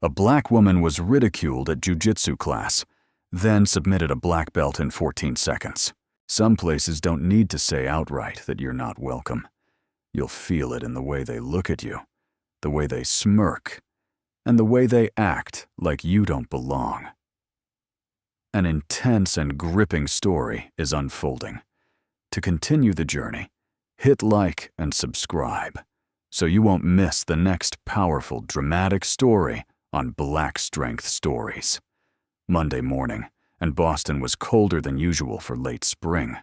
A black woman was ridiculed at Jiu-Jitsu class, then submitted a black belt in 14 seconds. Some places don't need to say outright that you're not welcome. You'll feel it in the way they look at you, the way they smirk, and the way they act like you don't belong. An intense and gripping story is unfolding. To continue the journey, hit like and subscribe so you won't miss the next powerful, dramatic story on Black Strength Stories. Monday morning, and Boston was colder than usual for late spring.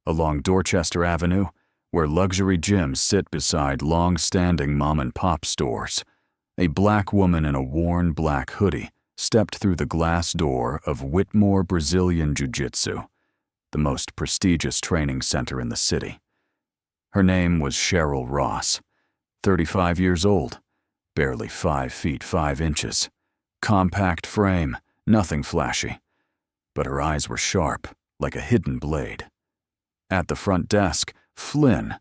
Along Dorchester Avenue, where luxury gyms sit beside long-standing mom-and-pop stores, a black woman in a worn black hoodie stepped through the glass door of Whitmore Brazilian Jiu-Jitsu, the most prestigious training center in the city. Her name was Cheryl Ross, 35 years old, barely 5 feet 5 inches, compact frame, nothing flashy, but her eyes were sharp, like a hidden blade. At the front desk, Flynn,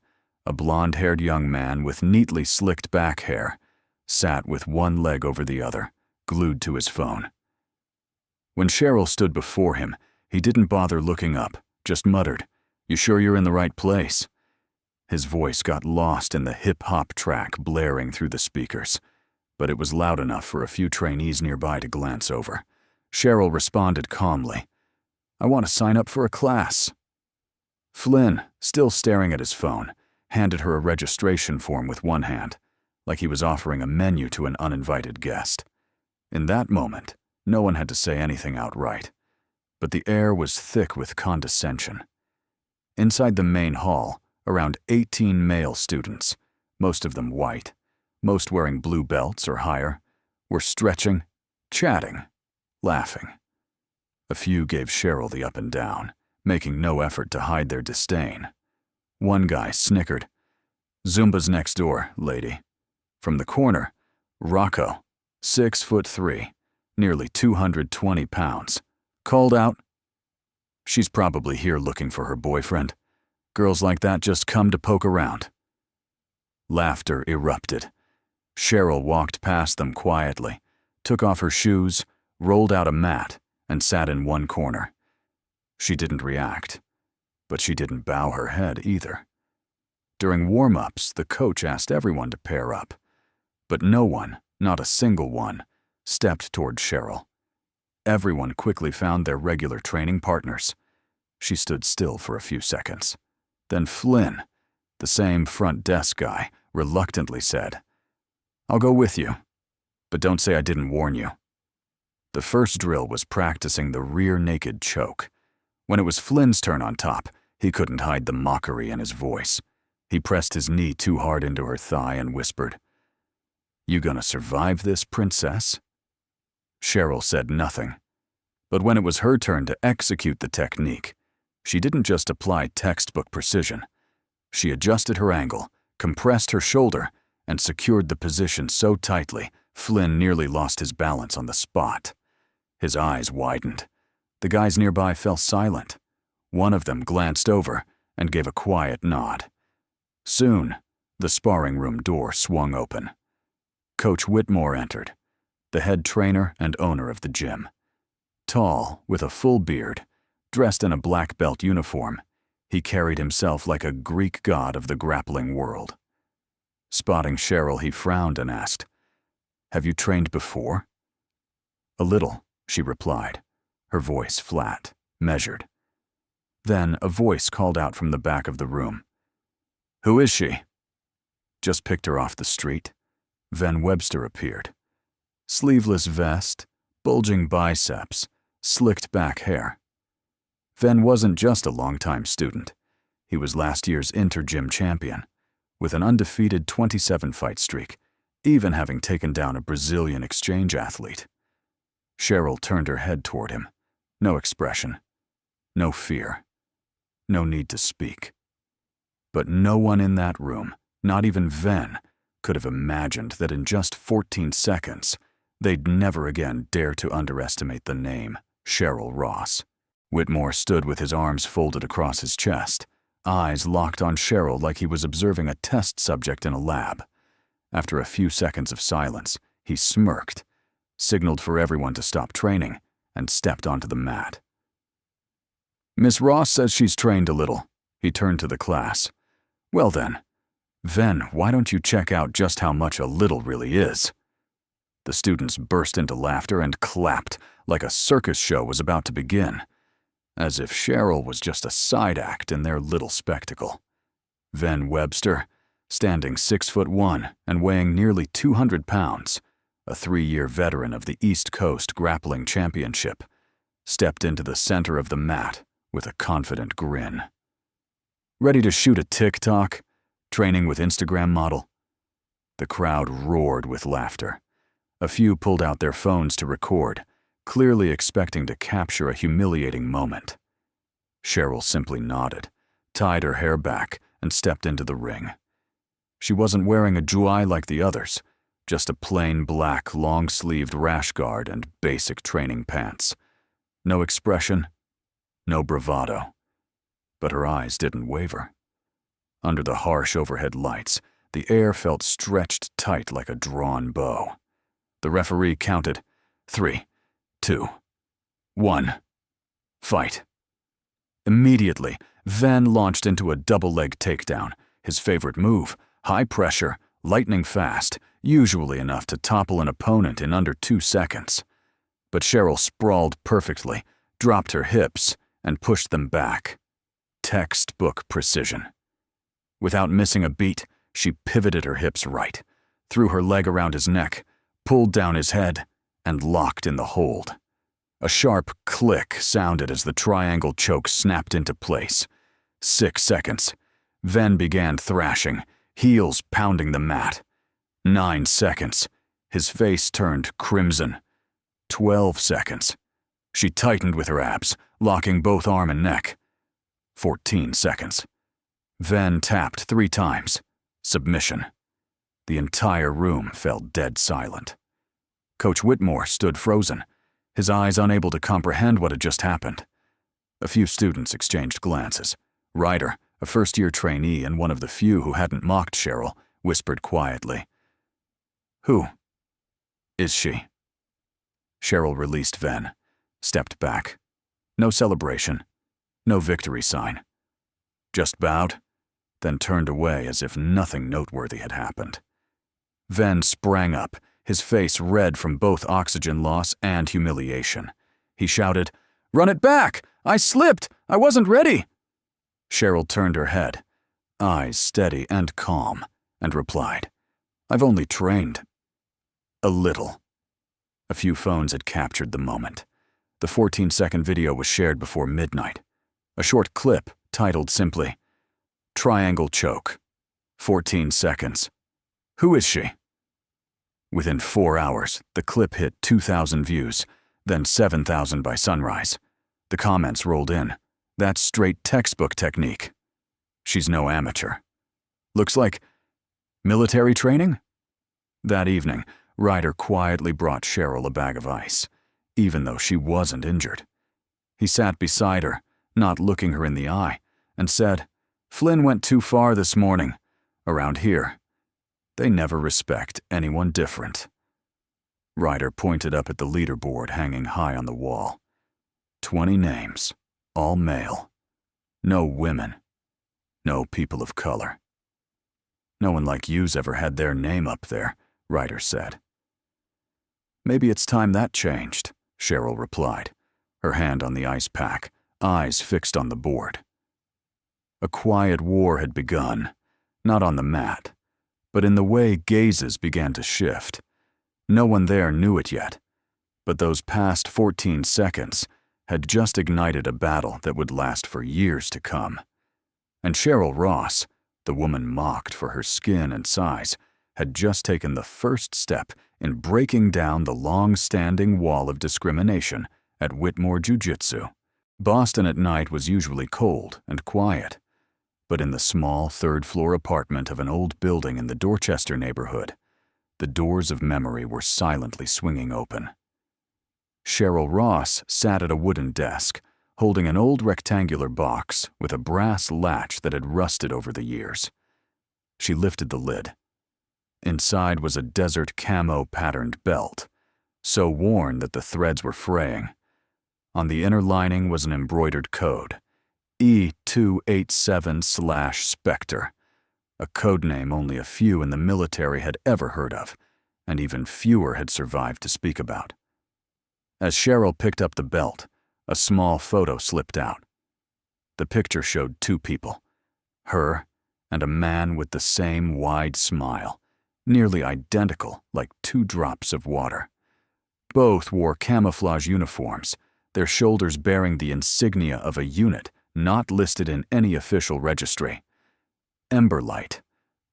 a blonde-haired young man with neatly slicked back hair, sat with one leg over the other, glued to his phone. When Cheryl stood before him, he didn't bother looking up, just muttered, "You sure you're in the right place?" His voice got lost in the hip-hop track blaring through the speakers, but it was loud enough for a few trainees nearby to glance over. Cheryl responded calmly, "I want to sign up for a class." Flynn, still staring at his phone, handed her a registration form with one hand, like he was offering a menu to an uninvited guest. In that moment, no one had to say anything outright, but the air was thick with condescension. Inside the main hall, around 18 male students, most of them white, most wearing blue belts or higher, were stretching, chatting, laughing. A few gave Cheryl the up and down, making no effort to hide their disdain. One guy snickered, "Zumba's next door, lady." From the corner, Rocco, 6'3", nearly 220 pounds, called out, "She's probably here looking for her boyfriend. Girls like that just come to poke around." Laughter erupted. Cheryl walked past them quietly, took off her shoes, rolled out a mat, and sat in one corner. She didn't react, but she didn't bow her head either. During warm-ups, the coach asked everyone to pair up, but no one, not a single one, stepped toward Cheryl. Everyone quickly found their regular training partners. She stood still for a few seconds. Then Flynn, the same front desk guy, reluctantly said, "I'll go with you, but don't say I didn't warn you." The first drill was practicing the rear naked choke. When it was Flynn's turn on top, he couldn't hide the mockery in his voice. He pressed his knee too hard into her thigh and whispered, "You gonna survive this, princess?" Cheryl said nothing. But when it was her turn to execute the technique, she didn't just apply textbook precision. She adjusted her angle, compressed her shoulder, and secured the position so tightly, Flynn nearly lost his balance on the spot. His eyes widened. The guys nearby fell silent. One of them glanced over and gave a quiet nod. Soon, the sparring room door swung open. Coach Whitmore entered, the head trainer and owner of the gym. Tall, with a full beard, dressed in a black belt uniform, he carried himself like a Greek god of the grappling world. Spotting Cheryl, he frowned and asked, "Have you trained before?" "A little," she replied, her voice flat, measured. Then a voice called out from the back of the room, "Who is she?" "Just picked her off the street." Van Webster appeared. Sleeveless vest, bulging biceps, slicked back hair. Van wasn't just a longtime student. He was last year's inter-gym champion, with an undefeated 27-fight streak, even having taken down a Brazilian exchange athlete. Cheryl turned her head toward him. No expression. No fear. No need to speak. But no one in that room, not even Van, could have imagined that in just 14 seconds, they'd never again dare to underestimate the name Cheryl Ross. Whitmore stood with his arms folded across his chest, eyes locked on Cheryl like he was observing a test subject in a lab. After a few seconds of silence, he smirked, signaled for everyone to stop training, and stepped onto the mat. "Miss Ross says she's trained a little." He turned to the class. "Well then, Ven, why don't you check out just how much a little really is?" The students burst into laughter and clapped like a circus show was about to begin, as if Cheryl was just a side act in their little spectacle. Ven Webster, standing 6'1" and weighing nearly 200 pounds, a 3-year veteran of the East Coast Grappling Championship, stepped into the center of the mat with a confident grin. "Ready to shoot a TikTok? Training with Instagram model?" The crowd roared with laughter. A few pulled out their phones to record, clearly expecting to capture a humiliating moment. Cheryl simply nodded, tied her hair back, and stepped into the ring. She wasn't wearing a Jiu-Jitsu like the others, just a plain black long-sleeved rash guard and basic training pants. No expression, no bravado. But her eyes didn't waver. Under the harsh overhead lights, the air felt stretched tight like a drawn bow. The referee counted 3, 2, 1. Fight. Immediately, Ven launched into a double-leg takedown, his favorite move, high pressure, lightning fast, usually enough to topple an opponent in under 2 seconds. But Cheryl sprawled perfectly, dropped her hips, and pushed them back. Textbook precision. Without missing a beat, she pivoted her hips right, threw her leg around his neck, pulled down his head, and locked in the hold. A sharp click sounded as the triangle choke snapped into place. 6 seconds. Ven began thrashing, heels pounding the mat. 9 seconds. His face turned crimson. 12 seconds. She tightened with her abs, locking both arm and neck. 14 seconds. Ven tapped 3 times. Submission. The entire room fell dead silent. Coach Whitmore stood frozen, his eyes unable to comprehend what had just happened. A few students exchanged glances. Ryder, a first-year trainee and one of the few who hadn't mocked Cheryl, whispered quietly, "Who is she?" Cheryl released Ven, stepped back. No celebration, no victory sign. Just bowed, then turned away as if nothing noteworthy had happened. Ven sprang up, his face red from both oxygen loss and humiliation. He shouted, "Run it back! I slipped! I wasn't ready!" Cheryl turned her head, eyes steady and calm, and replied, "I've only trained a little." A few phones had captured the moment. The 14-second video was shared before midnight. A short clip titled simply, "Triangle Choke. 14 seconds. Who is she?" Within 4 hours, the clip hit 2,000 views, then 7,000 by sunrise. The comments rolled in. "That's straight textbook technique. She's no amateur. Looks like military training?" That evening, Ryder quietly brought Cheryl a bag of ice, even though she wasn't injured. He sat beside her, not looking her in the eye, and said, "Flynn went too far this morning. Around here, they never respect anyone different." Ryder pointed up at the leaderboard hanging high on the wall. 20 names, all male. No women. No people of color. "No one like you's ever had their name up there," Ryder said. "Maybe it's time that changed," Cheryl replied, her hand on the ice pack, eyes fixed on the board. A quiet war had begun, not on the mat, but in the way gazes began to shift. No one there knew it yet, but those past 14 seconds had just ignited a battle that would last for years to come. And Cheryl Ross, the woman mocked for her skin and size, had just taken the first step in breaking down the long-standing wall of discrimination at Whitmore Jiu-Jitsu. Boston at night was usually cold and quiet, but in the small third-floor apartment of an old building in the Dorchester neighborhood, the doors of memory were silently swinging open. Cheryl Ross sat at a wooden desk, holding an old rectangular box with a brass latch that had rusted over the years. She lifted the lid. Inside was a desert camo-patterned belt, so worn that the threads were fraying. On the inner lining was an embroidered code, E287/Spectre, a code name only a few in the military had ever heard of, and even fewer had survived to speak about. As Cheryl picked up the belt, a small photo slipped out. The picture showed two people, her and a man with the same wide smile, nearly identical, like two drops of water. Both wore camouflage uniforms, their shoulders bearing the insignia of a unit not listed in any official registry. Emberlight,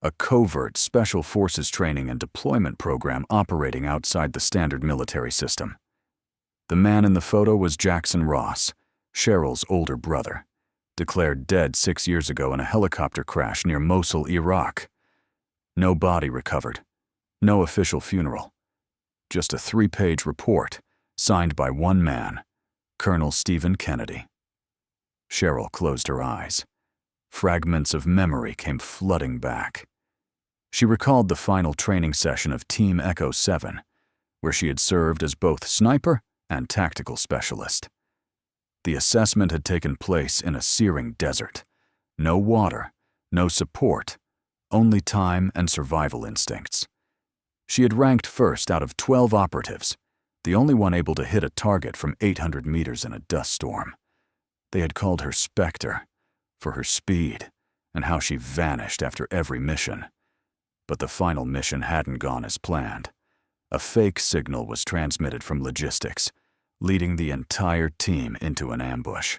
a covert special forces training and deployment program operating outside the standard military system. The man in the photo was Jackson Ross, Cheryl's older brother, declared dead 6 years ago in a helicopter crash near Mosul, Iraq. No body recovered, no official funeral, just a 3-page report signed by one man, Colonel Stephen Kennedy. Cheryl closed her eyes. Fragments of memory came flooding back. She recalled the final training session of Team Echo 7, where she had served as both sniper and tactical specialist. The assessment had taken place in a searing desert. No water, no support, only time and survival instincts. She had ranked first out of 12 operatives, the only one able to hit a target from 800 meters in a dust storm. They had called her Spectre for her speed and how she vanished after every mission. But the final mission hadn't gone as planned. A fake signal was transmitted from logistics, leading the entire team into an ambush.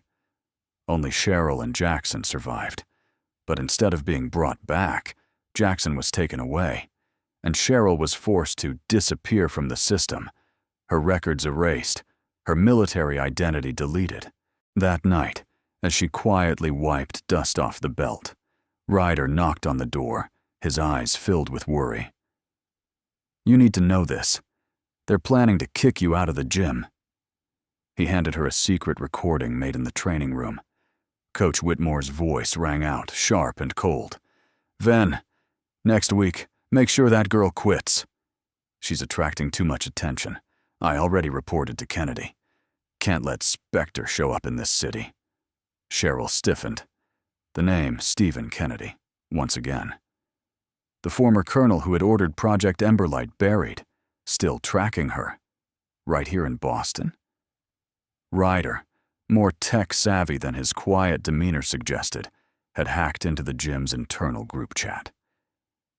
Only Cheryl and Jackson survived, but instead of being brought back, Jackson was taken away, and Cheryl was forced to disappear from the system, her records erased, her military identity deleted. That night, as she quietly wiped dust off the belt, Ryder knocked on the door, his eyes filled with worry. "You need to know this. They're planning to kick you out of the gym." He handed her a secret recording made in the training room. Coach Whitmore's voice rang out, sharp and cold. "Ven, next week, make sure that girl quits. She's attracting too much attention. I already reported to Kennedy. Can't let Spectre show up in this city." Cheryl stiffened. The name, Stephen Kennedy, once again. The former colonel who had ordered Project Emberlight buried, still tracking her. Right here in Boston? Ryder, more tech-savvy than his quiet demeanor suggested, had hacked into the gym's internal group chat.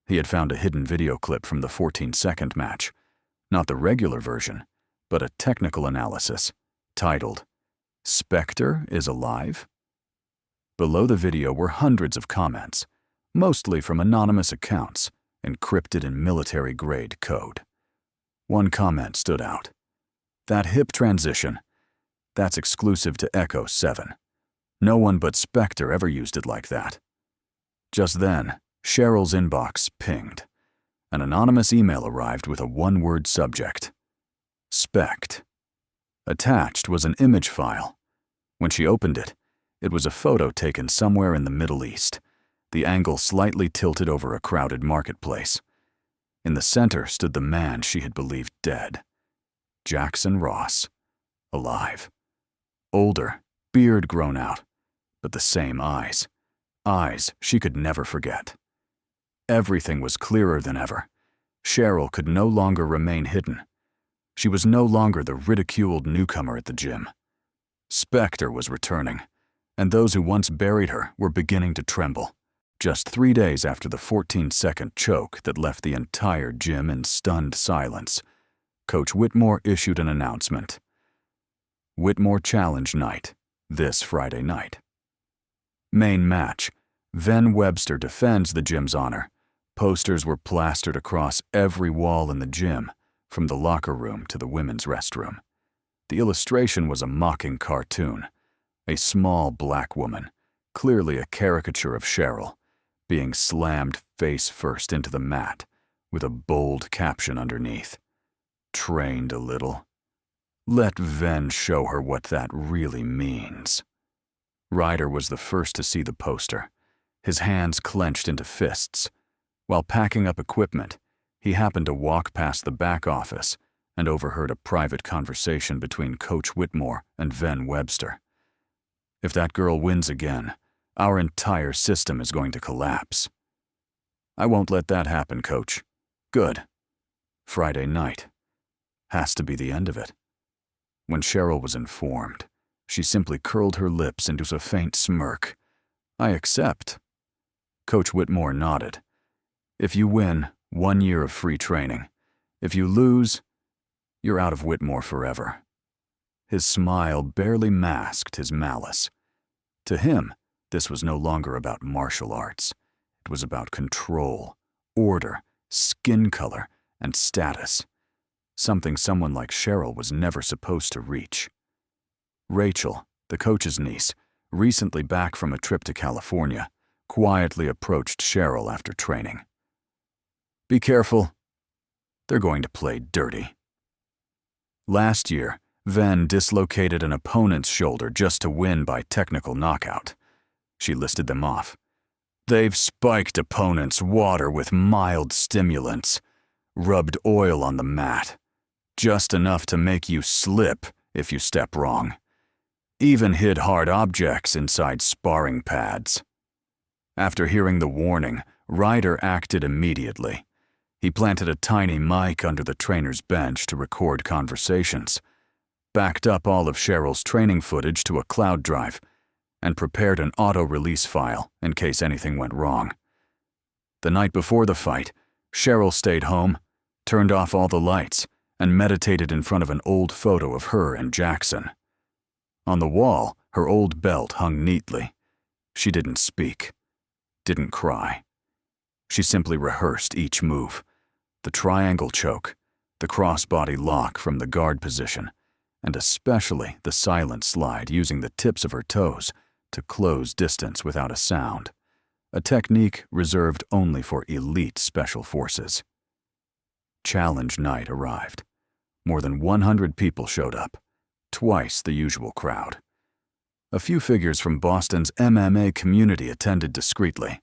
He had found a hidden video clip from the 14-second match, not the regular version, but a technical analysis, titled, "Spectre is Alive?" Below the video were hundreds of comments, mostly from anonymous accounts, encrypted in military-grade code. One comment stood out. "That hip transition, that's exclusive to Echo 7. No one but Spectre ever used it like that." Just then, Cheryl's inbox pinged. An anonymous email arrived with a one-word subject. Spect. Attached was an image file. When she opened it, it was a photo taken somewhere in the Middle East, the angle slightly tilted over a crowded marketplace. In the center stood the man she had believed dead. Jackson Ross, alive. Older, beard grown out, but the same eyes. Eyes she could never forget. Everything was clearer than ever. Cheryl could no longer remain hidden. She was no longer the ridiculed newcomer at the gym. Spectre was returning, and those who once buried her were beginning to tremble. Just 3 days after the 14-second choke that left the entire gym in stunned silence, Coach Whitmore issued an announcement. Whitmore Challenge Night, this Friday night. Main match, Ven Webster defends the gym's honor. Posters were plastered across every wall in the gym, from the locker room to the women's restroom. The illustration was a mocking cartoon, a small black woman, clearly a caricature of Cheryl, being slammed face first into the mat, with a bold caption underneath. Trained a little. Let Ven show her what that really means. Ryder was the first to see the poster, his hands clenched into fists. While packing up equipment, he happened to walk past the back office and overheard a private conversation between Coach Whitmore and Ven Webster. If that girl wins again, our entire system is going to collapse. I won't let that happen, Coach. Good. Friday night. Has to be the end of it. When Cheryl was informed, she simply curled her lips into a faint smirk. I accept. Coach Whitmore nodded. If you win, 1 year of free training. If you lose, you're out of Whitmore forever. His smile barely masked his malice. To him, this was no longer about martial arts. It was about control, order, skin color, and status. Something someone like Cheryl was never supposed to reach. Rachel, the coach's niece, recently back from a trip to California, quietly approached Cheryl after training. Be careful. They're going to play dirty. Last year, Ven dislocated an opponent's shoulder just to win by technical knockout. She listed them off. They've spiked opponents' water with mild stimulants, rubbed oil on the mat, just enough to make you slip if you step wrong. Even hid hard objects inside sparring pads. After hearing the warning, Ryder acted immediately. He planted a tiny mic under the trainer's bench to record conversations, backed up all of Cheryl's training footage to a cloud drive, and prepared an auto-release file in case anything went wrong. The night before the fight, Cheryl stayed home, turned off all the lights, and meditated in front of an old photo of her and Jackson. On the wall, her old belt hung neatly. She didn't speak, didn't cry. She simply rehearsed each move. The triangle choke, the crossbody lock from the guard position, and especially the silent slide using the tips of her toes to close distance without a sound, a technique reserved only for elite special forces. Challenge night arrived. More than 100 people showed up, twice the usual crowd. A few figures from Boston's MMA community attended discreetly.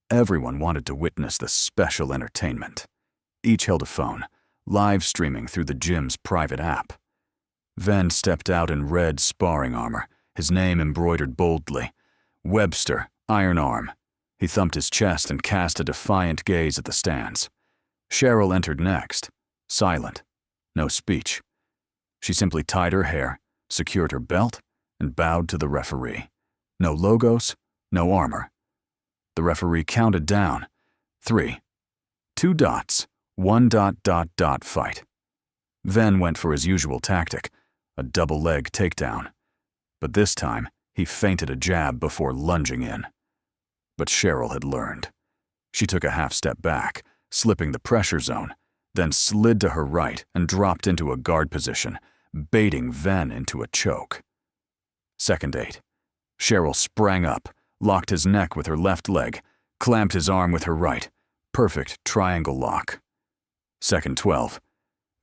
Everyone wanted to witness the special entertainment. Each held a phone, live streaming through the gym's private app. Ven stepped out in red sparring armor, his name embroidered boldly. Webster, Iron Arm. He thumped his chest and cast a defiant gaze at the stands. Cheryl entered next, silent, no speech. She simply tied her hair, secured her belt, and bowed to the referee. No logos, no armor. The referee counted down. 3. 2 dots. 1 ... fight. Ven went for his usual tactic, a double leg takedown. But this time, he feinted a jab before lunging in. But Cheryl had learned. She took a half step back, slipping the pressure zone, then slid to her right and dropped into a guard position, baiting Ven into a choke. Second 8. Cheryl sprang up, locked his neck with her left leg, clamped his arm with her right. Perfect triangle lock. Second 12.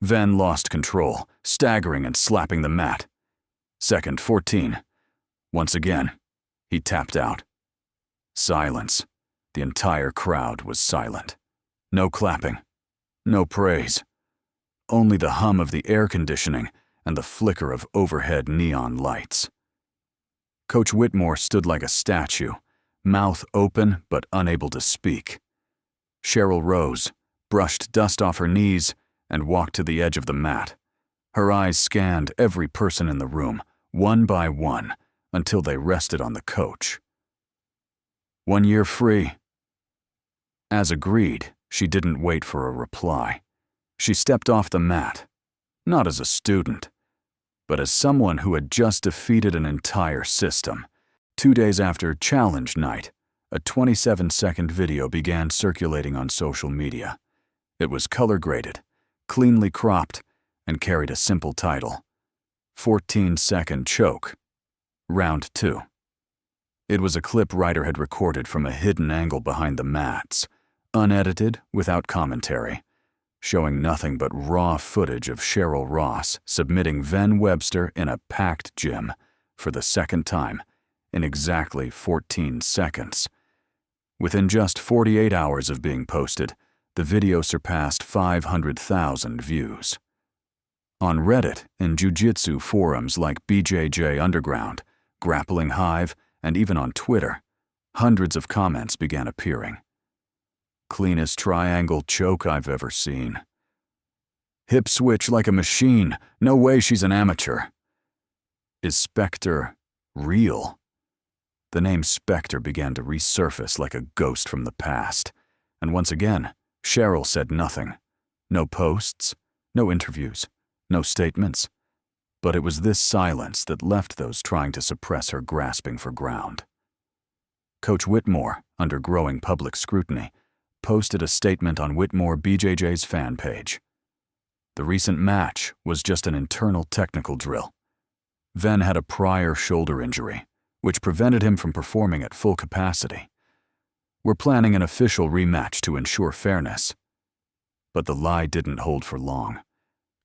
Ven lost control, staggering and slapping the mat. Second 14. Once again, he tapped out. Silence. The entire crowd was silent. No clapping. No praise. Only the hum of the air conditioning and the flicker of overhead neon lights. Coach Whitmore stood like a statue, mouth open but unable to speak. Cheryl rose, brushed dust off her knees, and walked to the edge of the mat. Her eyes scanned every person in the room, one by one, until they rested on the coach. 1 year free. As agreed, she didn't wait for a reply. She stepped off the mat, not as a student, but as someone who had just defeated an entire system. 2 days after Challenge Night, a 27-second video began circulating on social media. It was color-graded, cleanly cropped, and carried a simple title: 14-second choke, round 2. It was a clip Ryder had recorded from a hidden angle behind the mats, unedited, without commentary, showing nothing but raw footage of Cheryl Ross submitting Ven Webster in a packed gym for the second time in exactly 14 seconds. Within just 48 hours of being posted, the video surpassed 500,000 views. On Reddit and Jiu-Jitsu forums like BJJ Underground, Grappling Hive, and even on Twitter, hundreds of comments began appearing. Cleanest triangle choke I've ever seen. Hip switch like a machine. No way she's an amateur. Is Spectre real? The name Spectre began to resurface like a ghost from the past. And once again, Cheryl said nothing. No posts, no interviews, no statements. But it was this silence that left those trying to suppress her grasping for ground. Coach Whitmore, under growing public scrutiny, posted a statement on Whitmore BJJ's fan page. The recent match was just an internal technical drill. Ven had a prior shoulder injury, which prevented him from performing at full capacity. We're planning an official rematch to ensure fairness. But the lie didn't hold for long.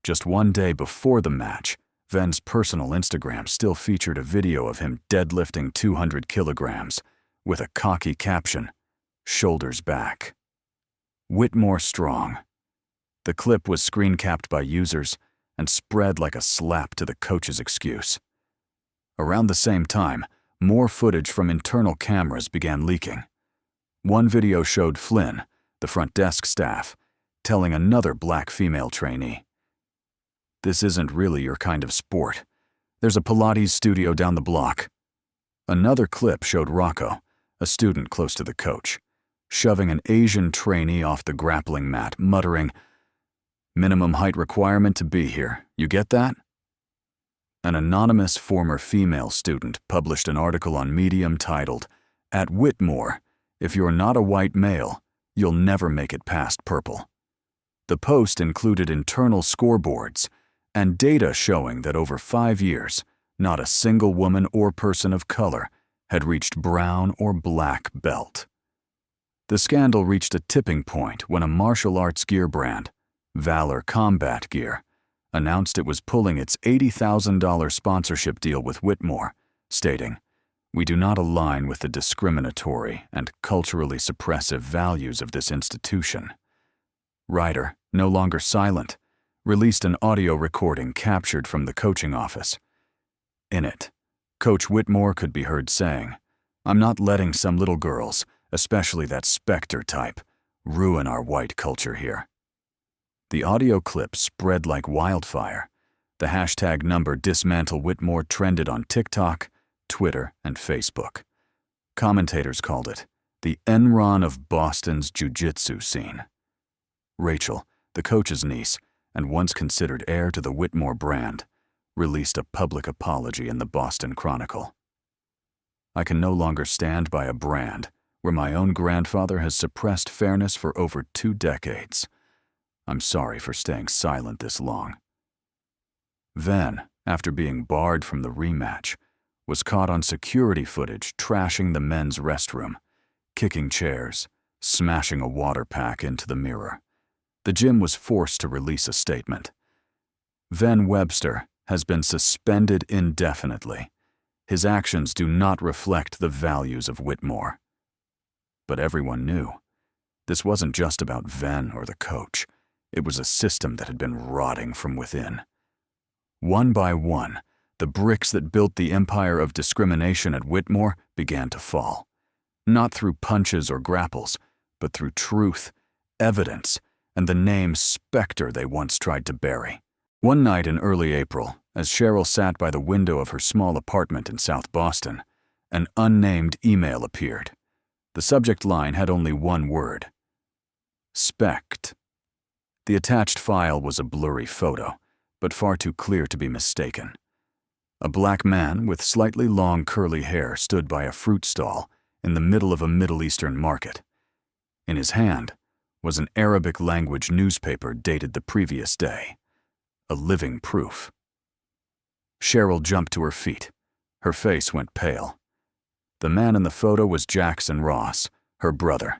Just one day before the match, Ven's personal Instagram still featured a video of him deadlifting 200 kilograms with a cocky caption, "Shoulders back." Whitmore strong. The clip was screen-capped by users and spread like a slap to the coach's excuse. Around the same time, more footage from internal cameras began leaking. One video showed Flynn, the front desk staff, telling another black female trainee, "This isn't really your kind of sport. There's a Pilates studio down the block." Another clip showed Rocco, a student close to the coach, shoving an Asian trainee off the grappling mat, muttering, "Minimum height requirement to be here. You get that?" An anonymous former female student published an article on Medium titled, "At Whitmore, if you're not a white male, you'll never make it past purple." The post included internal scoreboards and data showing that over 5 years, not a single woman or person of color had reached brown or black belt. The scandal reached a tipping point when a martial arts gear brand, Valor Combat Gear, announced it was pulling its $80,000 sponsorship deal with Whitmore, stating, "We do not align with the discriminatory and culturally suppressive values of this institution." Ryder, no longer silent, released an audio recording captured from the coaching office. In it, Coach Whitmore could be heard saying, "I'm not letting some little girls, especially that Spectre type, ruin our white culture here." The audio clip spread like wildfire. The hashtag number Dismantle Whitmore trended on TikTok, Twitter, and Facebook. Commentators called it the Enron of Boston's jiu-jitsu scene. Rachel, the coach's niece, and once considered heir to the Whitmore brand, released a public apology in the Boston Chronicle. "I can no longer stand by a brand where my own grandfather has suppressed fairness for over 2 decades. I'm sorry for staying silent this long." Ven, after being barred from the rematch, was caught on security footage trashing the men's restroom, kicking chairs, smashing a water pack into the mirror. The gym was forced to release a statement. Ven Webster has been suspended indefinitely. His actions do not reflect the values of Whitmore. But everyone knew. This wasn't just about Ven or the coach. It was a system that had been rotting from within. One by one, the bricks that built the empire of discrimination at Whitmore began to fall. Not through punches or grapples, but through truth, evidence, and the name Spectre they once tried to bury. One night in early April, as Cheryl sat by the window of her small apartment in South Boston, an unnamed email appeared. The subject line had only one word: Spect. The attached file was a blurry photo, but far too clear to be mistaken. A black man with slightly long curly hair stood by a fruit stall in the middle of a Middle Eastern market. In his hand was an Arabic-language newspaper dated the previous day, a living proof. Cheryl jumped to her feet. Her face went pale. The man in the photo was Jackson Ross, her brother,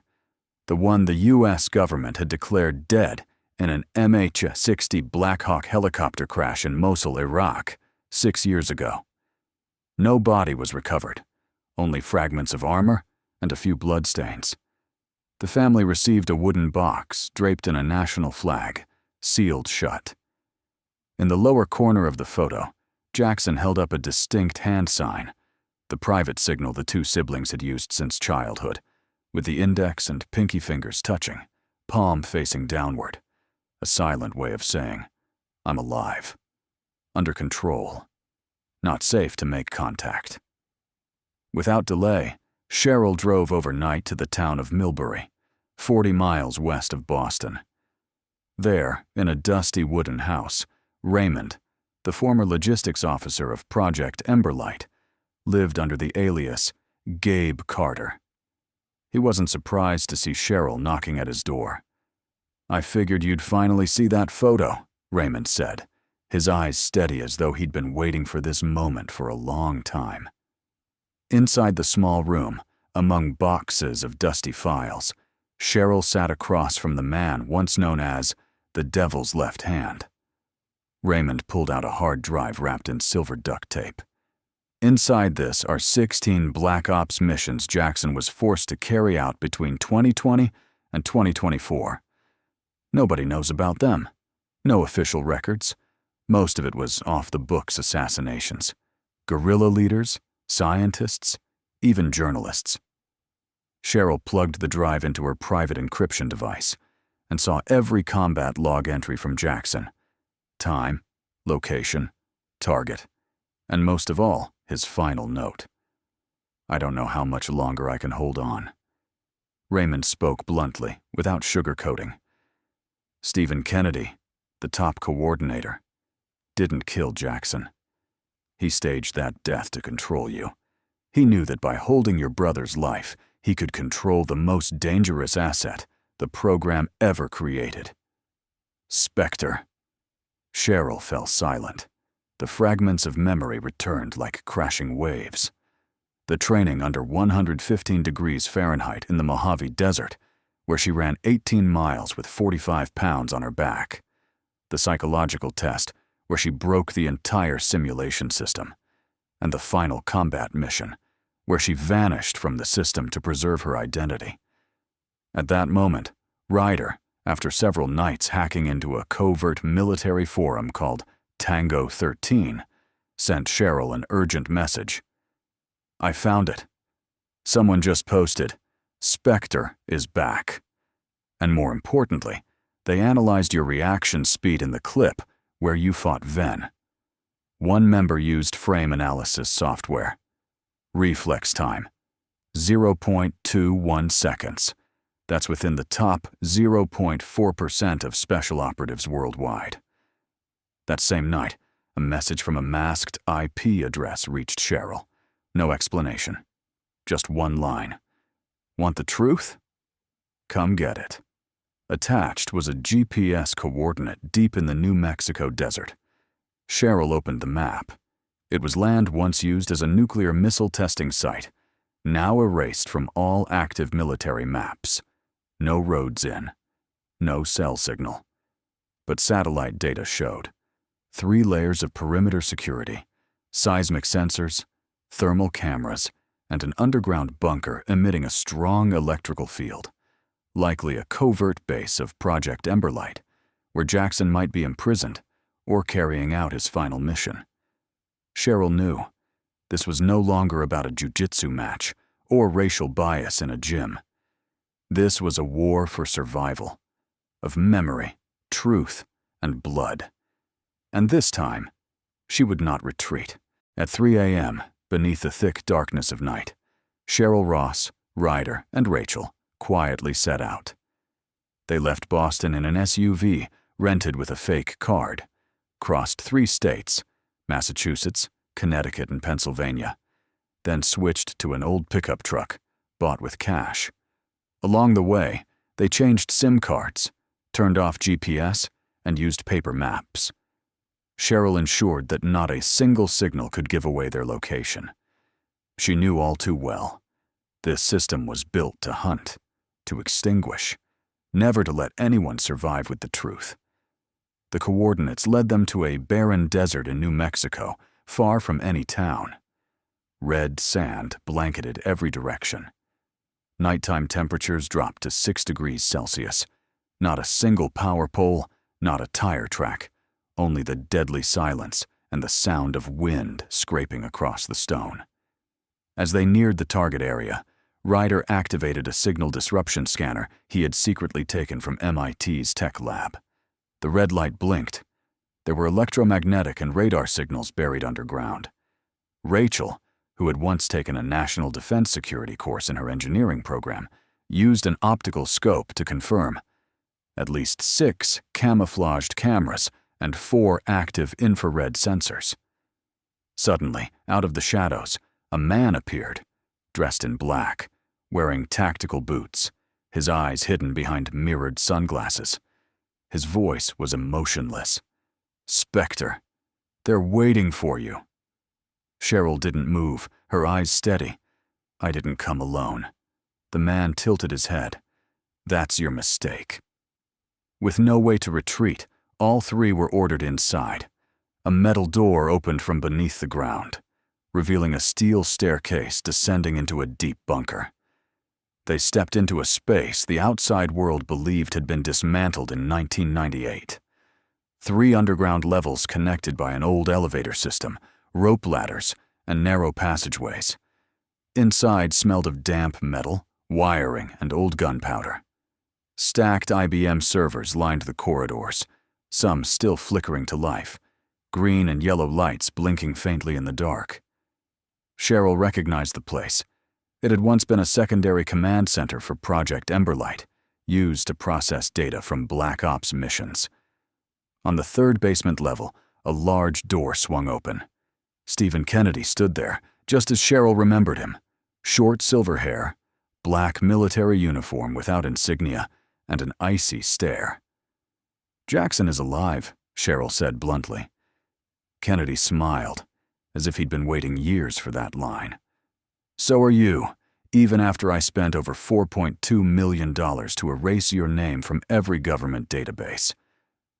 the one the U.S. government had declared dead in an MH-60 Black Hawk helicopter crash in Mosul, Iraq, 6 years ago. No body was recovered, only fragments of armor and a few bloodstains. The family received a wooden box draped in a national flag, sealed shut. In the lower corner of the photo, Jackson held up a distinct hand sign, the private signal the two siblings had used since childhood, with the index and pinky fingers touching, palm facing downward, a silent way of saying, "I'm alive, under control, not safe to make contact." Without delay, Cheryl drove overnight to the town of Millbury, 40 miles west of Boston. There, in a dusty wooden house, Raymond, the former logistics officer of Project Emberlight, lived under the alias Gabe Carter. He wasn't surprised to see Cheryl knocking at his door. "I figured you'd finally see that photo," Raymond said, his eyes steady as though he'd been waiting for this moment for a long time. Inside the small room, among boxes of dusty files, Cheryl sat across from the man once known as the Devil's Left Hand. Raymond pulled out a hard drive wrapped in silver duct tape. Inside this are 16 Black Ops missions Jackson was forced to carry out between 2020 and 2024. Nobody knows about them. No official records. Most of it was off-the-books assassinations. Guerrilla leaders, scientists, even journalists. Cheryl plugged the drive into her private encryption device and saw every combat log entry from Jackson. Time, location, target, and most of all, his final note. "I don't know how much longer I can hold on." Raymond spoke bluntly, without sugarcoating. Stephen Kennedy, the top coordinator, didn't kill Jackson. He staged that death to control you. He knew that by holding your brother's life, he could control the most dangerous asset the program ever created. Spectre. Cheryl fell silent. The fragments of memory returned like crashing waves. The training under 115 degrees Fahrenheit in the Mojave Desert, where she ran 18 miles with 45 pounds on her back. The psychological test, where she broke the entire simulation system. And the final combat mission, where she vanished from the system to preserve her identity. At that moment, Ryder, after several nights hacking into a covert military forum called Tango 13, sent Cheryl an urgent message. "I found it. Someone just posted, 'Spectre is back.' And more importantly, they analyzed your reaction speed in the clip where you fought Ven. One member used frame analysis software. Reflex time, 0.21 seconds. That's within the top 0.4% of special operatives worldwide." That same night, a message from a masked IP address reached Cheryl. No explanation. Just one line. "Want the truth? Come get it." Attached was a GPS coordinate deep in the New Mexico desert. Cheryl opened the map. It was land once used as a nuclear missile testing site, now erased from all active military maps. No roads in. No cell signal. But satellite data showed 3 layers of perimeter security, seismic sensors, thermal cameras, and an underground bunker emitting a strong electrical field, likely a covert base of Project Emberlight, where Jackson might be imprisoned or carrying out his final mission. Cheryl knew this was no longer about a jiu-jitsu match or racial bias in a gym. This was a war for survival, of memory, truth, and blood. And this time, she would not retreat. At 3 a.m., beneath the thick darkness of night, Cheryl Ross, Ryder, and Rachel quietly set out. They left Boston in an SUV rented with a fake card, crossed 3 states, Massachusetts, Connecticut, and Pennsylvania, then switched to an old pickup truck, bought with cash. Along the way, they changed SIM cards, turned off GPS, and used paper maps. Cheryl ensured that not a single signal could give away their location. She knew all too well. This system was built to hunt, to extinguish, never to let anyone survive with the truth. The coordinates led them to a barren desert in New Mexico, far from any town. Red sand blanketed every direction. Nighttime temperatures dropped to 6 degrees Celsius. Not a single power pole, not a tire track. only the deadly silence and the sound of wind scraping across the stone. As they neared the target area, Ryder activated a signal disruption scanner he had secretly taken from MIT's tech lab. The red light blinked. There were electromagnetic and radar signals buried underground. Rachel, who had once taken a national defense security course in her engineering program, used an optical scope to confirm. At least 6 camouflaged cameras and 4 active infrared sensors. Suddenly, out of the shadows, a man appeared, dressed in black, wearing tactical boots, his eyes hidden behind mirrored sunglasses. His voice was emotionless. "Spectre, they're waiting for you." Cheryl didn't move, her eyes steady. "I didn't come alone." The man tilted his head. "That's your mistake." With no way to retreat, all 3 were ordered inside. A metal door opened from beneath the ground, revealing a steel staircase descending into a deep bunker. They stepped into a space the outside world believed had been dismantled in 1998. 3 underground levels connected by an old elevator system, rope ladders, and narrow passageways. Inside smelled of damp metal, wiring, and old gunpowder. Stacked IBM servers lined the corridors, some still flickering to life, green and yellow lights blinking faintly in the dark. Cheryl recognized the place. It had once been a secondary command center for Project Emberlight, used to process data from Black Ops missions. On the 3rd basement level, a large door swung open. Stephen Kennedy stood there, just as Cheryl remembered him. Short silver hair, black military uniform without insignia, and an icy stare. "Jackson is alive," Cheryl said bluntly. Kennedy smiled, as if he'd been waiting years for that line. "So are you, even after I spent over $4.2 million to erase your name from every government database."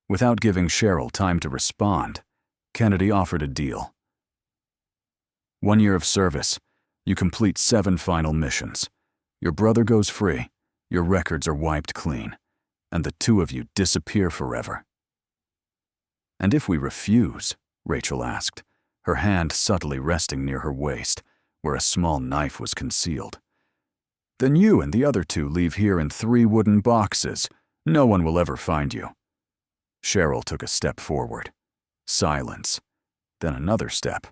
Without giving Cheryl time to respond, Kennedy offered a deal. 1 year of service, you complete 7 final missions. Your brother goes free, your records are wiped clean, and the 2 of you disappear forever. "And if we refuse?" Rachel asked, her hand subtly resting near her waist, where a small knife was concealed. "Then you and the other 2 leave here in 3 wooden boxes. No one will ever find you." Cheryl took a step forward. Silence. Then another step.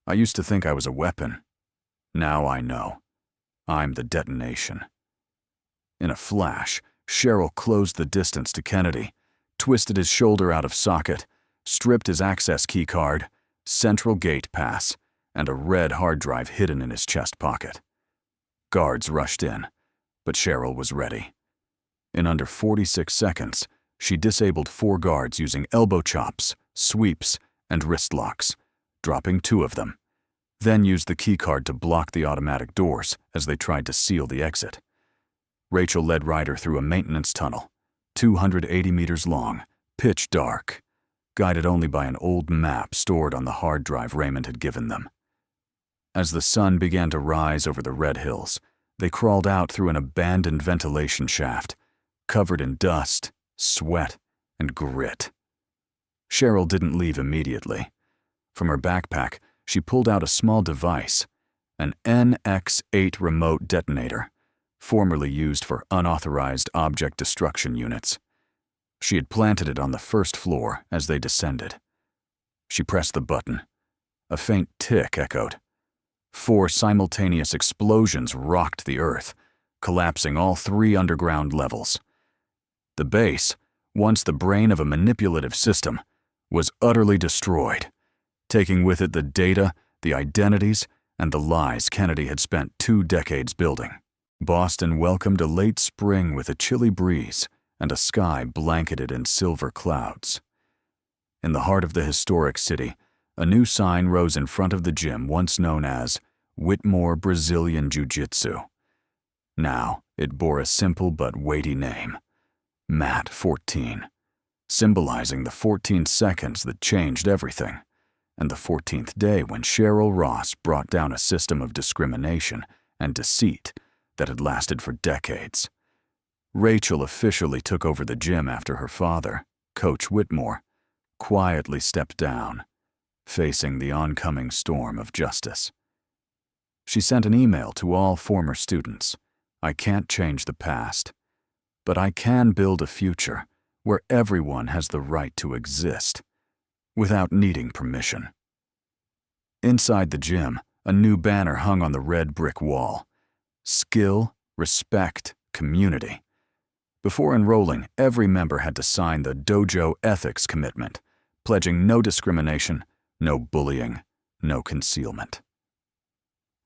"I used to think I was a weapon. Now I know. I'm the detonation." In a flash, Cheryl closed the distance to Kennedy, twisted his shoulder out of socket, stripped his access key card, central gate pass, and a red hard drive hidden in his chest pocket. Guards rushed in, but Cheryl was ready. In under 46 seconds, she disabled 4 guards using elbow chops, sweeps, and wrist locks, dropping 2 of them, then used the keycard to block the automatic doors as they tried to seal the exit. Rachel led Ryder through a maintenance tunnel, 280 meters long, pitch dark, guided only by an old map stored on the hard drive Raymond had given them. As the sun began to rise over the red hills, they crawled out through an abandoned ventilation shaft, covered in dust, sweat, and grit. Cheryl didn't leave immediately. From her backpack, she pulled out a small device, an NX-8 remote detonator, formerly used for unauthorized object destruction units. She had planted it on the 1st floor as they descended. She pressed the button. A faint tick echoed. 4 simultaneous explosions rocked the earth, collapsing all 3 underground levels. The base, once the brain of a manipulative system, was utterly destroyed, taking with it the data, the identities, and the lies Kennedy had spent 2 decades building. Boston welcomed a late spring with a chilly breeze and a sky blanketed in silver clouds. In the heart of the historic city, a new sign rose in front of the gym once known as Whitmore Brazilian Jiu-Jitsu. Now, it bore a simple but weighty name, Mat 14, symbolizing the 14 seconds that changed everything, and the 14th day when Cheryl Ross brought down a system of discrimination and deceit that had lasted for decades. Rachel officially took over the gym after her father, Coach Whitmore, quietly stepped down, facing the oncoming storm of justice. She sent an email to all former students. I can't change the past, but I can build a future where everyone has the right to exist without needing permission. Inside the gym, a new banner hung on the red brick wall. Skill, respect, community. Before enrolling, every member had to sign the dojo ethics commitment, pledging no discrimination, no bullying, no concealment.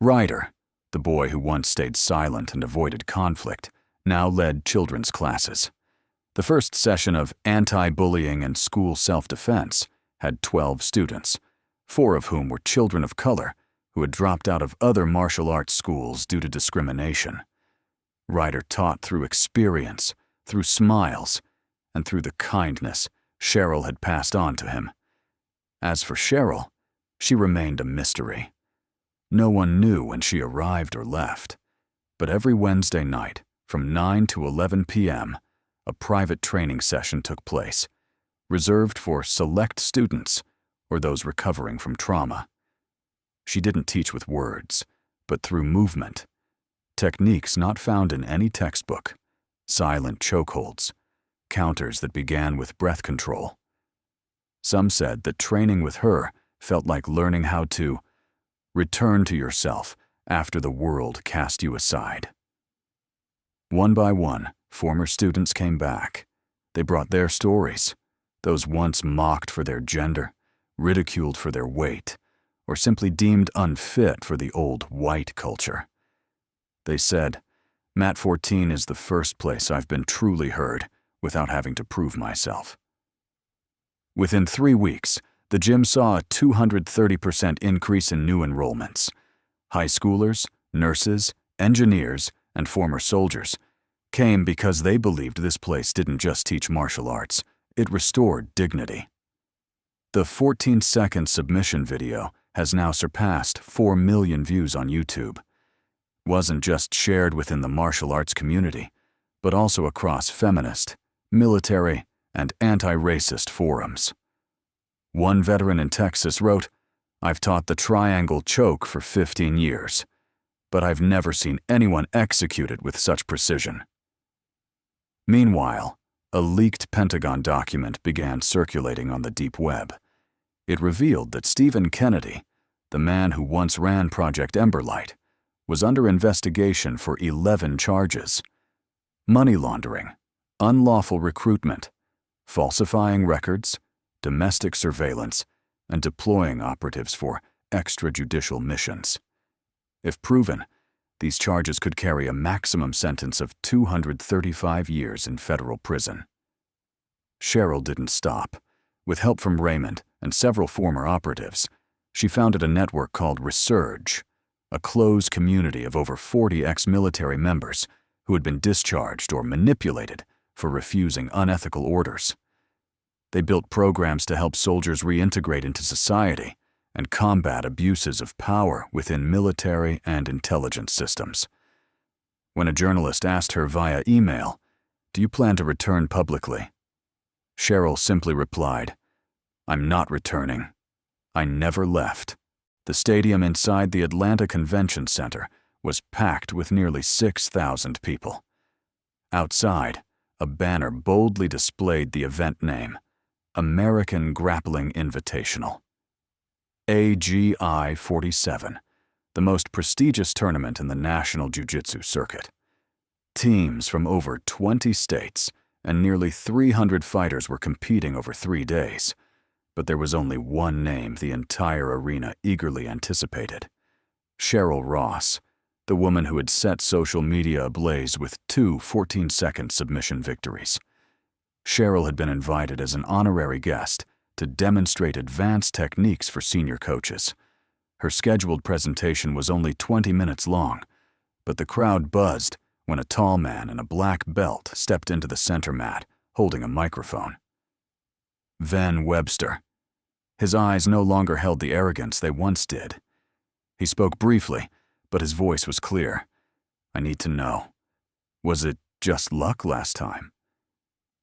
Ryder, the boy who once stayed silent and avoided conflict, now led children's classes. The first session of anti-bullying and school self-defense had 12 students, 4 of whom were children of color who had dropped out of other martial arts schools due to discrimination. Ryder taught through experience, through smiles, and through the kindness Cheryl had passed on to him. As for Cheryl, she remained a mystery. No one knew when she arrived or left, but every Wednesday night, from 9 to 11 p.m., a private training session took place, reserved for select students or those recovering from trauma. She didn't teach with words, but through movement, techniques not found in any textbook, silent chokeholds, counters that began with breath control. Some said that training with her felt like learning how to return to yourself after the world cast you aside. One by one, former students came back. They brought their stories, those once mocked for their gender, ridiculed for their weight, or simply deemed unfit for the old white culture. They said, "Mat 14 is the first place I've been truly heard without having to prove myself." Within 3 weeks, the gym saw a 230% increase in new enrollments. High schoolers, nurses, engineers, and former soldiers came because they believed this place didn't just teach martial arts, it restored dignity. The 14-second submission video has now surpassed 4 million views on YouTube. Wasn't just shared within the martial arts community, but also across feminist, military, and anti-racist forums. One veteran in Texas wrote, "I've taught the triangle choke for 15 years, but I've never seen anyone execute it with such precision." Meanwhile, a leaked Pentagon document began circulating on the deep web. It revealed that Stephen Kennedy, the man who once ran Project Emberlight, was under investigation for 11 charges: money laundering, unlawful recruitment, falsifying records, domestic surveillance, and deploying operatives for extrajudicial missions. If proven, these charges could carry a maximum sentence of 235 years in federal prison. Cheryl didn't stop. With help from Raymond and several former operatives, she founded a network called Resurge, a closed community of over 40 ex-military members who had been discharged or manipulated for refusing unethical orders. They built programs to help soldiers reintegrate into society and combat abuses of power within military and intelligence systems. When a journalist asked her via email, "Do you plan to return publicly?" Cheryl simply replied, "I'm not returning. I never left." The stadium inside the Atlanta Convention Center was packed with nearly 6,000 people. Outside, a banner boldly displayed the event name, American Grappling Invitational. AGI 47, the most prestigious tournament in the national jiu-jitsu circuit. Teams from over 20 states and nearly 300 fighters were competing over 3 days, but there was only one name the entire arena eagerly anticipated: Cheryl Ross, the woman who had set social media ablaze with 2 14-second submission victories. Cheryl had been invited as an honorary guest to demonstrate advanced techniques for senior coaches. Her scheduled presentation was only 20 minutes long, but the crowd buzzed when a tall man in a black belt stepped into the center mat, holding a microphone. Van Webster. His eyes no longer held the arrogance they once did. He spoke briefly, but his voice was clear. "I need to know. Was it just luck last time?"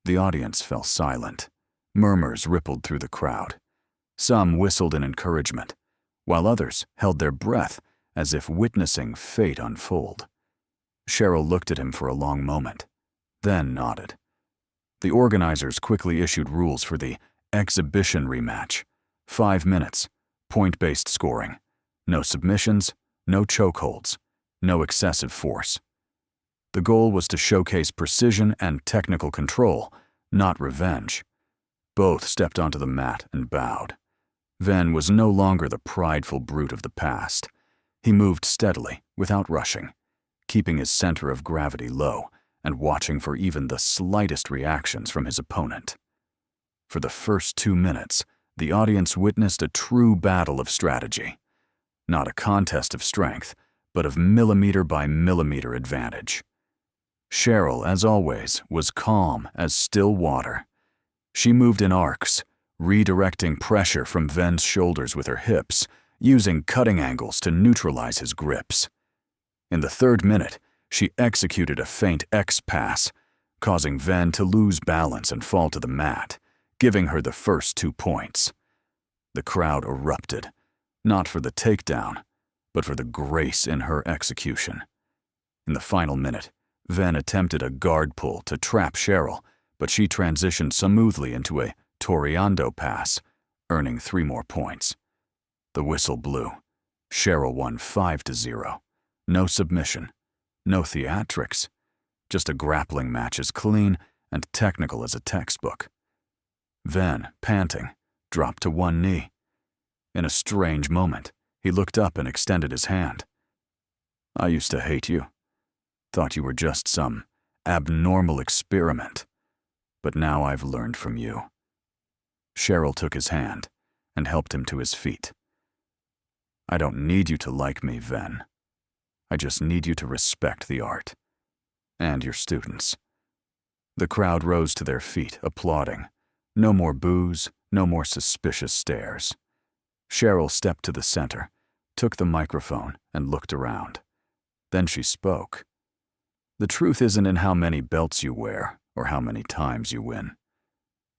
The audience fell silent. Murmurs rippled through the crowd. Some whistled in encouragement, while others held their breath as if witnessing fate unfold. Cheryl looked at him for a long moment, then nodded. The organizers quickly issued rules for the exhibition rematch. 5 minutes, point-based scoring. No submissions, no chokeholds, no excessive force. The goal was to showcase precision and technical control, not revenge. Both stepped onto the mat and bowed. Ven was no longer the prideful brute of the past. He moved steadily, without rushing, keeping his center of gravity low and watching for even the slightest reactions from his opponent. For the first 2 minutes, the audience witnessed a true battle of strategy. Not a contest of strength, but of millimeter by millimeter advantage. Cheryl, as always, was calm as still water. She moved in arcs, redirecting pressure from Ven's shoulders with her hips, using cutting angles to neutralize his grips. In the 3rd minute, she executed a feint X-pass, causing Ven to lose balance and fall to the mat, giving her the first 2 points. The crowd erupted, not for the takedown, but for the grace in her execution. In the final minute, Ven attempted a guard pull to trap Cheryl, but she transitioned smoothly into a Toreando pass, earning 3 more points. The whistle blew. Cheryl won 5-0. No submission, no theatrics, just a grappling match as clean and technical as a textbook. Ven, panting, dropped to one knee. In a strange moment, he looked up and extended his hand. "I used to hate you. Thought you were just some abnormal experiment. But now I've learned from you." Cheryl took his hand and helped him to his feet. "I don't need you to like me, Ven. I just need you to respect the art. And your students." The crowd rose to their feet, applauding. No more boos, no more suspicious stares. Cheryl stepped to the center, took the microphone, and looked around. Then she spoke. "The truth isn't in how many belts you wear or how many times you win.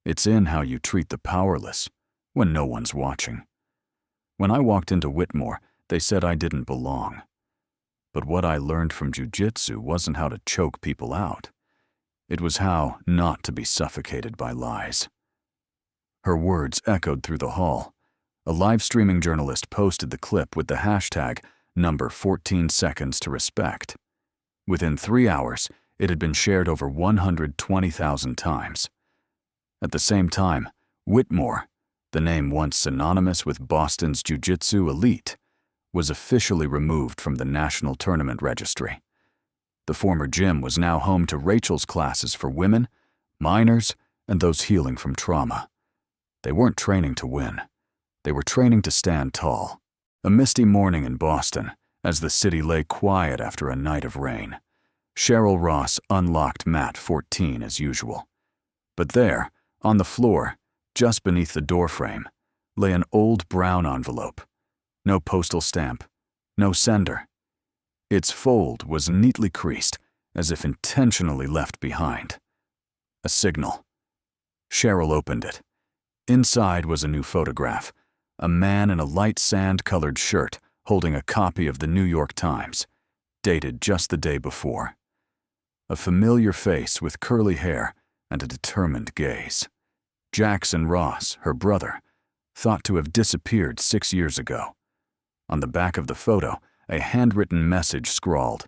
It's in how you treat the powerless when no one's watching. When I walked into Whitmore, they said I didn't belong. But what I learned from jiu-jitsu wasn't how to choke people out. It was how not to be suffocated by lies." Her words echoed through the hall. A live-streaming journalist posted the clip with the hashtag number 14 seconds to respect. Within 3 hours, it had been shared over 120,000 times. At the same time, Whitmore, the name once synonymous with Boston's jiu-jitsu elite, was officially removed from the national tournament registry. The former gym was now home to Rachel's classes for women, minors, and those healing from trauma. They weren't training to win. They were training to stand tall. A misty morning in Boston, as the city lay quiet after a night of rain, Cheryl Ross unlocked mat 14 as usual. But there, on the floor, just beneath the doorframe, lay an old brown envelope. No postal stamp, no sender. Its fold was neatly creased, as if intentionally left behind. A signal. Cheryl opened it. Inside was a new photograph, a man in a light sand-colored shirt holding a copy of the New York Times, dated just the day before. A familiar face with curly hair and a determined gaze. Jackson Ross, her brother, thought to have disappeared 6 years ago. On the back of the photo, a handwritten message scrawled,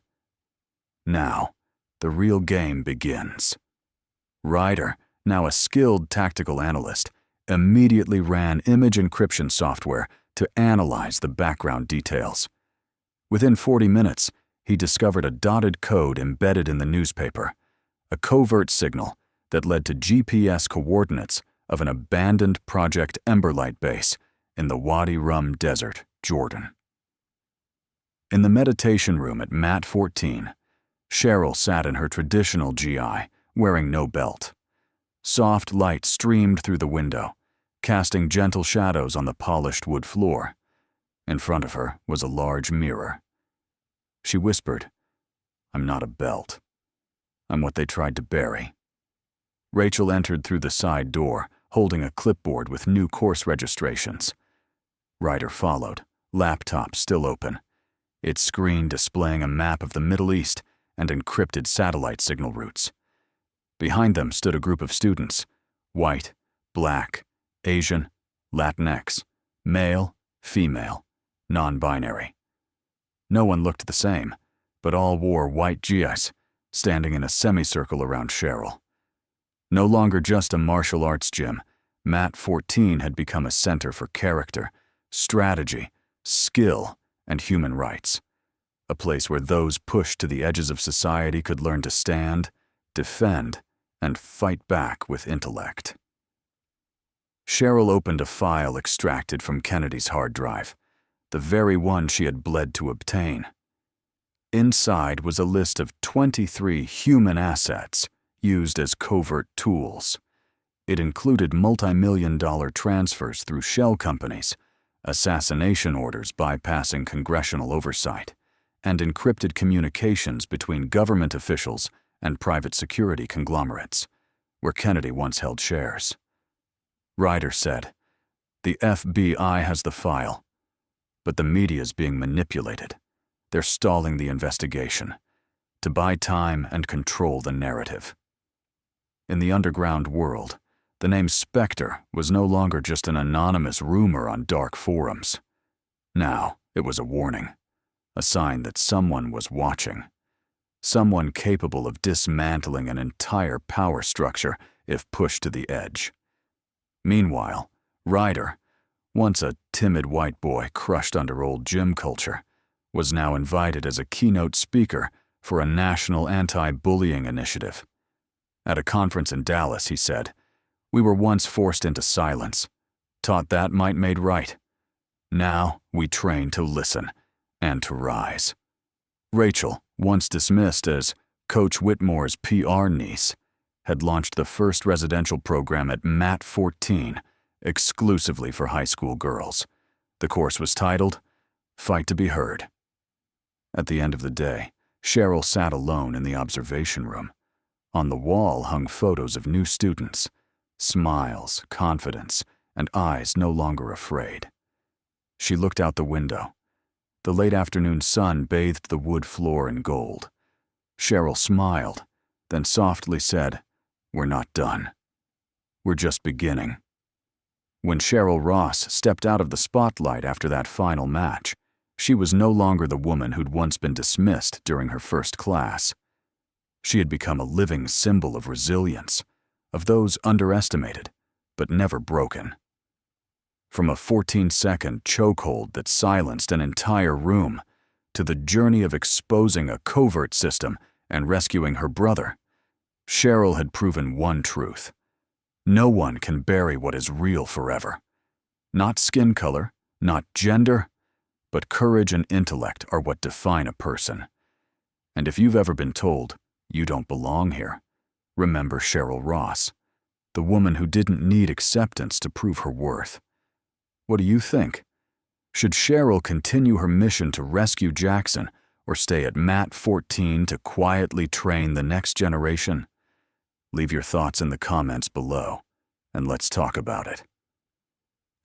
"Now, the real game begins." Ryder, now a skilled tactical analyst, immediately ran image encryption software to analyze the background details. Within 40 minutes, he discovered a dotted code embedded in the newspaper, a covert signal that led to GPS coordinates of an abandoned Project Emberlight base in the Wadi Rum Desert, Jordan. In the meditation room at Mat 14, Cheryl sat in her traditional GI, wearing no belt. Soft light streamed through the window, casting gentle shadows on the polished wood floor. In front of her was a large mirror. She whispered, "I'm not a belt. I'm what they tried to bury." Rachel entered through the side door, holding a clipboard with new course registrations. Ryder followed, laptop still open, its screen displaying a map of the Middle East and encrypted satellite signal routes. Behind them stood a group of students, white, black, Asian, Latinx, male, female, non-binary. No one looked the same, but all wore white GIs, standing in a semicircle around Cheryl. No longer just a martial arts gym, Mat 14 had become a center for character, strategy, skill, and human rights. A place where those pushed to the edges of society could learn to stand, defend, and fight back with intellect. Cheryl opened a file extracted from Kennedy's hard drive, the very one she had bled to obtain. Inside was a list of 23 human assets used as covert tools. It included multi-million-dollar transfers through shell companies, assassination orders bypassing congressional oversight, and encrypted communications between government officials and private security conglomerates, where Kennedy once held shares. Ryder said, "The FBI has the file, but the media's being manipulated. They're stalling the investigation to buy time and control the narrative." In the underground world, the name Spectre was no longer just an anonymous rumor on dark forums. Now it was a warning, a sign that someone was watching, someone capable of dismantling an entire power structure if pushed to the edge. Meanwhile, Ryder, once a timid white boy crushed under old gym culture, was now invited as a keynote speaker for a national anti-bullying initiative. At a conference in Dallas, he said, "We were once forced into silence, taught that might made right. Now we train to listen and to rise." Rachel, once dismissed as Coach Whitmore's PR niece, had launched the first residential program at Mat 14, exclusively for high school girls. The course was titled, "Fight to be Heard." At the end of the day, Cheryl sat alone in the observation room. On the wall hung photos of new students, smiles, confidence, and eyes no longer afraid. She looked out the window. The late afternoon sun bathed the wood floor in gold. Cheryl smiled, then softly said, "We're not done. We're just beginning." When Cheryl Ross stepped out of the spotlight after that final match, she was no longer the woman who'd once been dismissed during her first class. She had become a living symbol of resilience, of those underestimated, but never broken. From a 14-second chokehold that silenced an entire room, to the journey of exposing a covert system and rescuing her brother, Cheryl had proven one truth. No one can bury what is real forever. Not skin color, not gender, but courage and intellect are what define a person. And if you've ever been told, "You don't belong here," remember Cheryl Ross, the woman who didn't need acceptance to prove her worth. What do you think? Should Cheryl continue her mission to rescue Jackson or stay at Mat 14 to quietly train the next generation? Leave your thoughts in the comments below, and let's talk about it.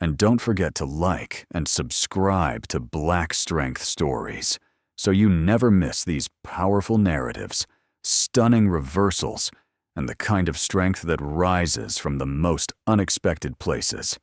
And don't forget to like and subscribe to Black Strength Stories so you never miss these powerful narratives, stunning reversals, and the kind of strength that rises from the most unexpected places.